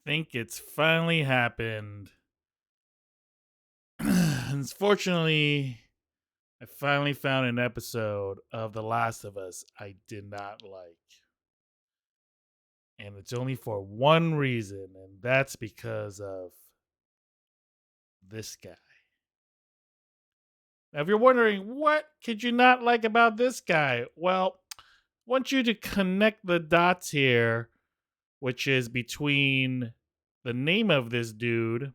think it's finally happened. Unfortunately, I finally found an episode of The Last of Us I did not like. And it's only for one reason, and that's because of this guy. Now, if you're wondering, what could you not like about this guy? Well, I want you to connect the dots here, which is between the name of this dude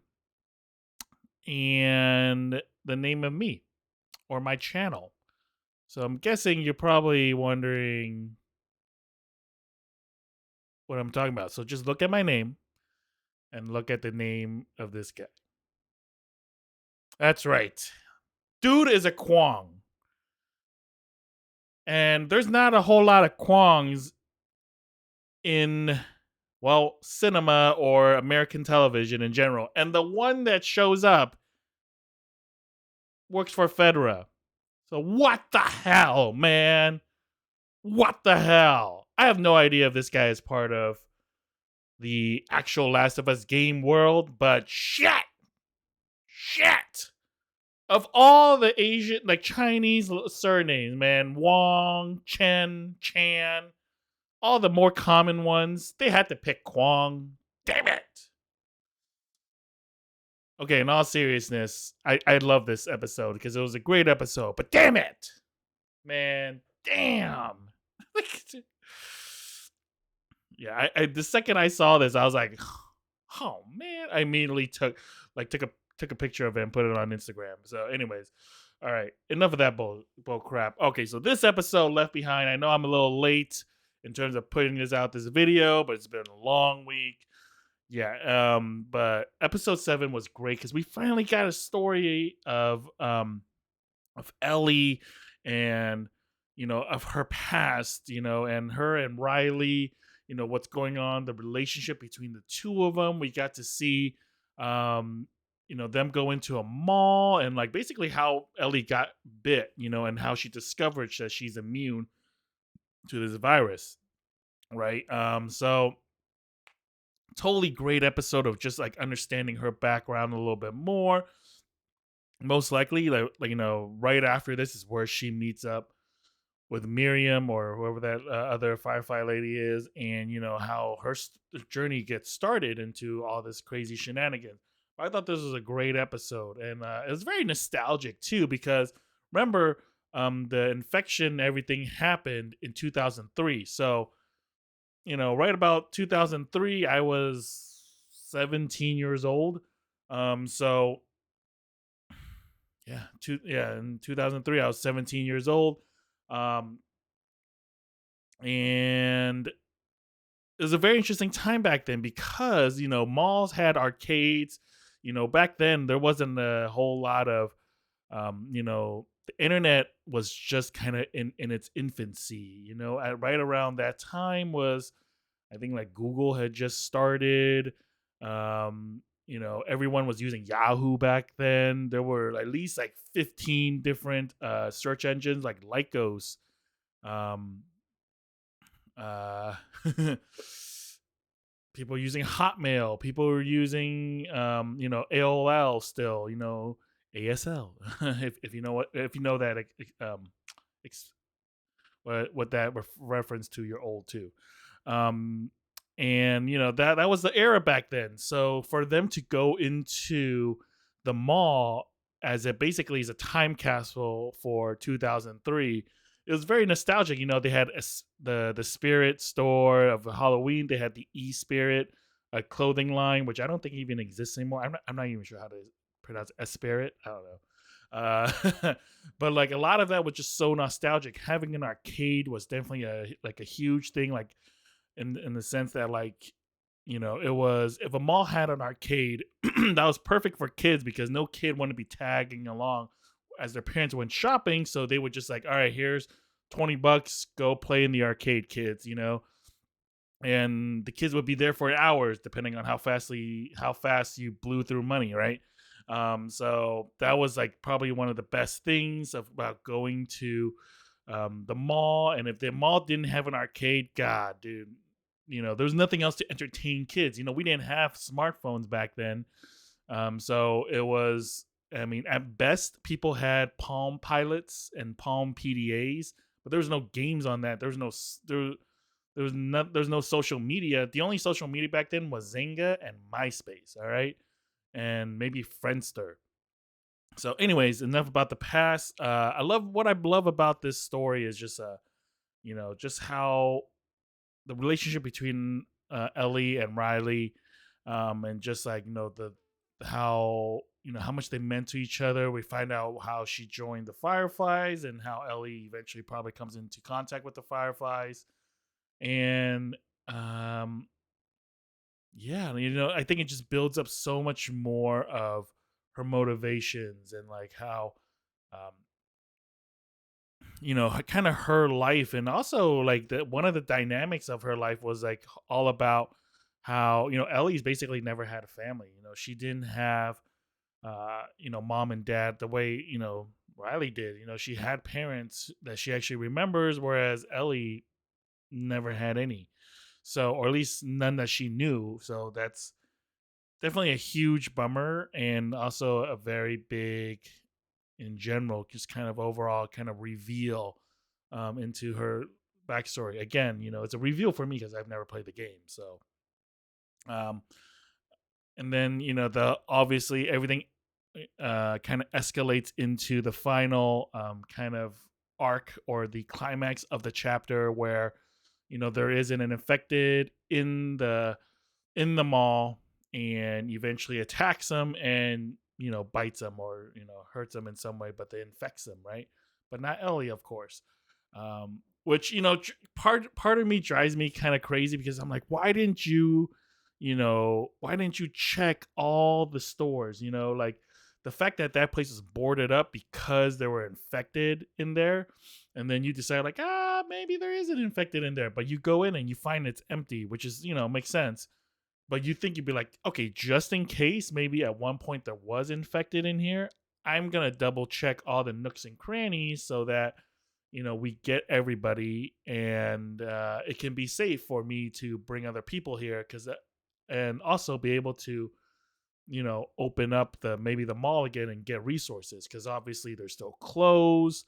and the name of me or my channel. So I'm guessing you're probably wondering what I'm talking about. So just look at my name and look at the name of this guy. That's right. Dude is a Kwong. And there's not a whole lot of Kwongs in, well, cinema or American television in general. And the one that shows up works for Fedra. So what the hell, man? What the hell? I have no idea if this guy is part of the actual Last of Us game world, but shit. Of all the Asian, like Chinese surnames, man, Wong, Chen, Chan, all the more common ones, they had to pick Kwong. Damn it. Okay, in all seriousness, I love this episode because it was a great episode, but damn it. Man, damn. Yeah, I the second I saw this, I was like, oh man. I immediately took a picture of it and put it on Instagram. So, anyways, all right, enough of that bull crap. Okay, so this episode, Left Behind. I know I'm a little late in terms of putting this video, but it's been a long week. Yeah, but episode 7 was great because we finally got a story of Ellie and of her past, and her and Riley, what's going on, the relationship between the two of them. We got to see um them go into a mall and like basically how Ellie got bit, and how she discovered that she's immune to this virus, right? So totally great episode of just like understanding her background a little bit more. Most likely, right after this is where she meets up with Miriam or whoever that other Firefly lady is, and how her journey gets started into all this crazy shenanigans. I thought this was a great episode, and it was very nostalgic too because remember, the infection, everything happened in 2003. So right about 2003, I was 17 years old. So in 2003, I was 17 years old. Um, and it was a very interesting time back then because malls had arcades. Back then there wasn't a whole lot of the internet was just kind of in its infancy. Right around that time was, I think, like Google had just started. Everyone was using Yahoo back then. There were at least like 15 different search engines like Lycos. Um, uh, People using Hotmail. People were using AOL still. ASL. If you know that ex- what that reference to, you're old too. Um, and that was the era back then. So for them to go into the mall as it basically is a time capsule for 2003, it was very nostalgic. They had the Spirit store of Halloween. They had the Spirit, a clothing line, which I don't think even exists anymore. I'm not even sure how to pronounce Spirit. I don't know. But like a lot of that was just so nostalgic. Having an arcade was definitely a huge thing. Like in the sense that like it was, if a mall had an arcade that was perfect for kids because no kid wanted to be tagging along as their parents went shopping, so they would just like, all right, here's $20, go play in the arcade, kids. And the kids would be there for hours depending on how fast you blew through money, right? So that was like probably one of the best things about going to the mall. And if the mall didn't have an arcade, god dude, there was nothing else to entertain kids. We didn't have smartphones back then. So it was, I mean, at best, people had Palm Pilots and Palm PDAs, but there was no games on that. There was no social media. The only social media back then was Zynga and MySpace. All right, and maybe Friendster. So, anyways, enough about the past. What I love about this story is just just how the relationship between Ellie and Riley, and just like the how how much they meant to each other. We find out how she joined the Fireflies and how Ellie eventually probably comes into contact with the Fireflies, and yeah, I think it just builds up so much more of her motivations and like how um kind of her life, and also like one of the dynamics of her life was like all about how Ellie's basically never had a family. She didn't have mom and dad the way Riley did. She had parents that she actually remembers, whereas Ellie never had any. So, or at least none that she knew. So that's definitely a huge bummer, and also a very big, in general, just kind of overall kind of reveal into her backstory. Again, it's a reveal for me because I've never played the game. So, um, and then the obviously everything kind of escalates into the final kind of arc, or the climax of the chapter, where there isn't an infected in the mall, and eventually attacks them and bites them, or hurts them in some way, but they infects them, right? But not Ellie, of course. Which part of me drives me kind of crazy, because I'm like, why didn't you check all the stores? Like the fact that that place is boarded up because there were infected in there, and then you decide like, maybe there is an infected in there, but you go in and you find it's empty, which is makes sense. But you think you'd be like, okay, just in case, maybe at one point there was infected in here, I'm gonna double check all the nooks and crannies so that we get everybody, and it can be safe for me to bring other people here, because and also be able to open up maybe the mall again and get resources, because obviously there's still clothes.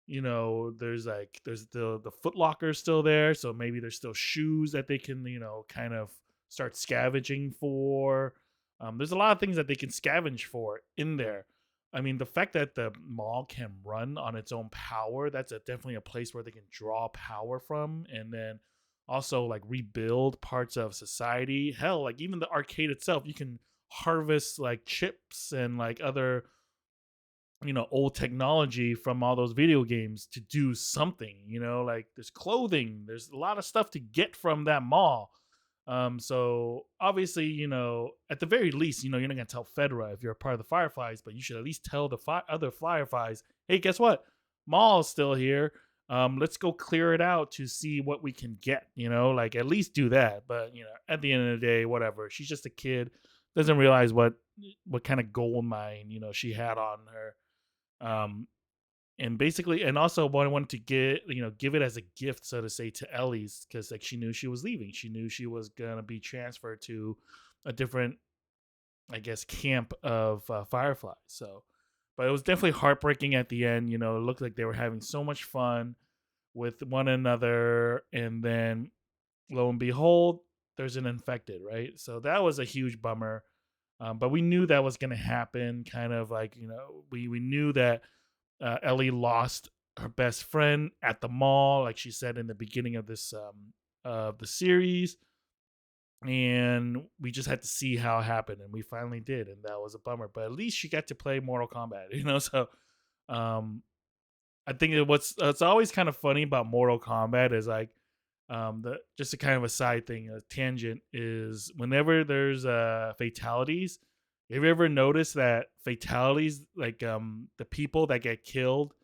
There's the Foot Locker still there, so maybe there's still shoes that they can kind of start scavenging for. There's a lot of things that they can scavenge for in there. I mean, the fact that the mall can run on its own power, that's definitely a place where they can draw power from, and then also like rebuild parts of society. Hell, like even the arcade itself, you can harvest like chips and like other old technology from all those video games to do something. Like there's clothing, there's a lot of stuff to get from that mall. So obviously, at the very least, you're not gonna tell Fedra if you're a part of the Fireflies, but you should at least tell the other Fireflies, hey, guess what? Mall's still here. Let's go clear it out to see what we can get. Like at least do that. But at the end of the day, whatever. She's just a kid, doesn't realize what kind of gold mine she had on her. Um, and basically, and also what I wanted to give it as a gift, so to say, to Ellie's, because like she knew she was leaving. She knew she was gonna be transferred to a different, I guess, camp of Fireflies. So, but it was definitely heartbreaking at the end. It looked like they were having so much fun with one another, and then lo and behold, there's an infected, right? So that was a huge bummer. But we knew that was going to happen. Kind of like we knew that Ellie lost her best friend at the mall, like she said in the beginning of this of the series, and we just had to see how it happened, and we finally did, and that was a bummer. But at least she got to play Mortal Kombat, So, um, I think what's it's always kind of funny about Mortal Kombat is like, the just a kind of a side thing, a tangent, is whenever there's fatalities. Have you ever noticed that fatalities, like the people that get killed,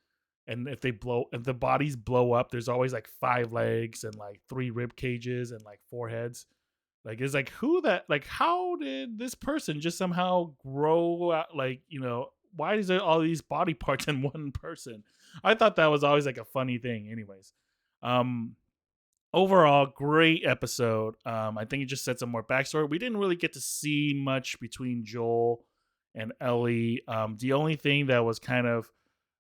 and if the bodies blow up, there's always like 5 legs and like 3 rib cages and like 4 heads. Like it's like, who that, like how did this person just somehow grow out, like why is there all these body parts in one person? I thought that was always like a funny thing. Anyways, um overall, great episode. I think it just set some more backstory. We didn't really get to see much between Joel and Ellie. The only thing that was kind of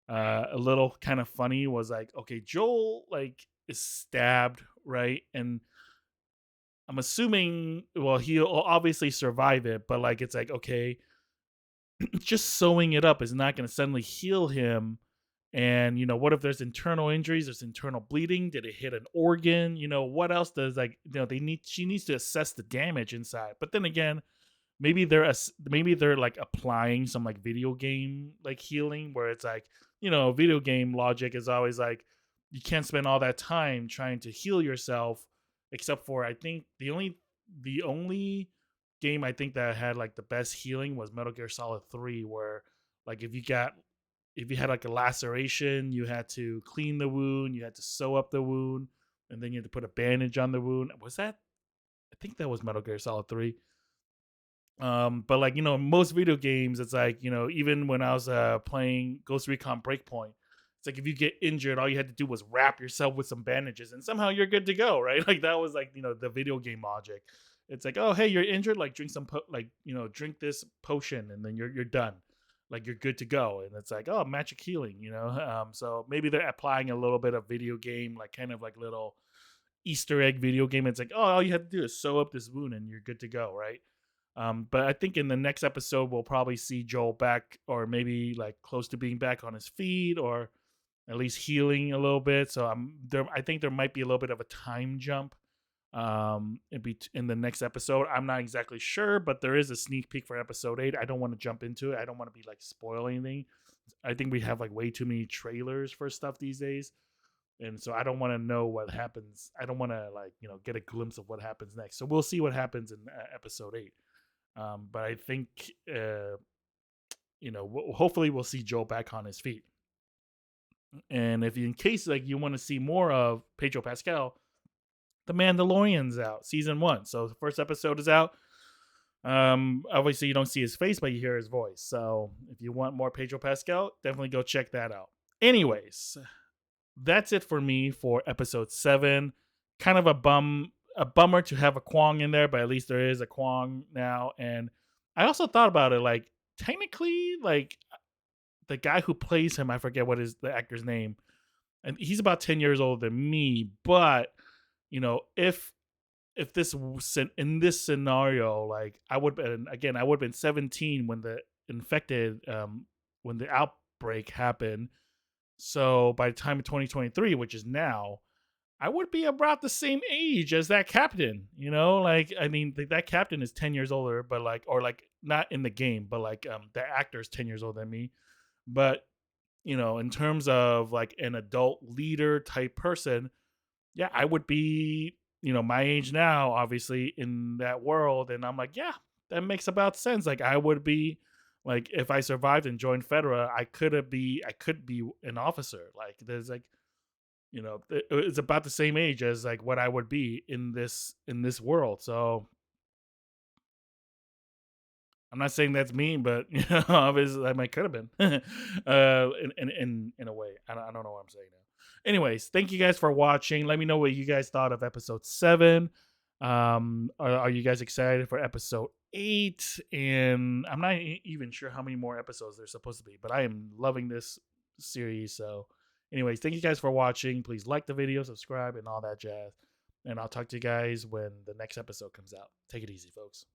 a little kind of funny was like, okay, Joel like is stabbed, right? And I'm assuming, well, he'll obviously survive it, but like, it's like, okay, just sewing it up is not going to suddenly heal him. And what if there's internal injuries? There's internal bleeding. Did it hit an organ? What else does, like, she needs to assess the damage inside. But then again, maybe they're like applying some like video game like healing, where it's like, video game logic is always like, you can't spend all that time trying to heal yourself, except for, I think, the only game I think that had like the best healing was Metal Gear Solid 3, where like if you had like a laceration, you had to clean the wound, you had to sew up the wound, and then you had to put a bandage on the wound. Was that, I think that was Metal Gear Solid 3. But like, most video games, it's like, even when I was playing Ghost Recon Breakpoint, it's like if you get injured, all you had to do was wrap yourself with some bandages and somehow you're good to go, right? Like that was like, the video game logic. It's like, oh hey, you're injured, like drink some drink this potion and then you're done. Like you're good to go. And it's like, oh, magic healing. So maybe they're applying a little bit of video game, like kind of like little Easter egg video game. It's like, oh, all you have to do is sew up this wound and you're good to go, right? But I think in the next episode we'll probably see Joel back, or maybe like close to being back on his feet, or at least healing a little bit. So I think there might be a little bit of a time jump in the next episode. I'm not exactly sure, but there is a sneak peek for episode 8. I don't want to jump into it. I don't want to be like spoiling anything. I think we have like way too many trailers for stuff these days. And so I don't want to know what happens. I don't want to like, get a glimpse of what happens next. So we'll see what happens in episode 8. But I think, hopefully we'll see Joel back on his feet. And if in case like you want to see more of Pedro Pascal, The Mandalorian's out, season 1. So the first episode is out. Obviously you don't see his face, but you hear his voice. So if you want more Pedro Pascal, definitely go check that out. Anyways, that's it for me for episode 7. Kind of a bummer to have a Kwong in there, but at least there is a Kwong now. And I also thought about it, like technically, like the guy who plays him, I forget what is the actor's name, and he's about 10 years older than me. But if this in this scenario, like I would have been 17 when the infected when the outbreak happened. So by the time of 2023, which is now, I would be about the same age as that captain. Like, I mean, that captain is 10 years older, but like, or like not in the game, but like the actor is 10 years older than me. But in terms of like an adult leader type person, yeah, I would be, my age now, obviously, in that world. And I'm like, yeah, that makes about sense. Like I would be, like, if I survived and joined Fedra, I could be an officer. Like there's like, it's about the same age as like what I would be in this world. So I'm not saying that's mean, but obviously I might could have been, in a way. I don't know what I'm saying now. Anyways, thank you guys for watching. Let me know what you guys thought of episode 7. Are you guys excited for episode 8? And I'm not even sure how many more episodes there's supposed to be, but I am loving this series. So, anyways, thank you guys for watching. Please like the video, subscribe, and all that jazz. And I'll talk to you guys when the next episode comes out. Take it easy, folks.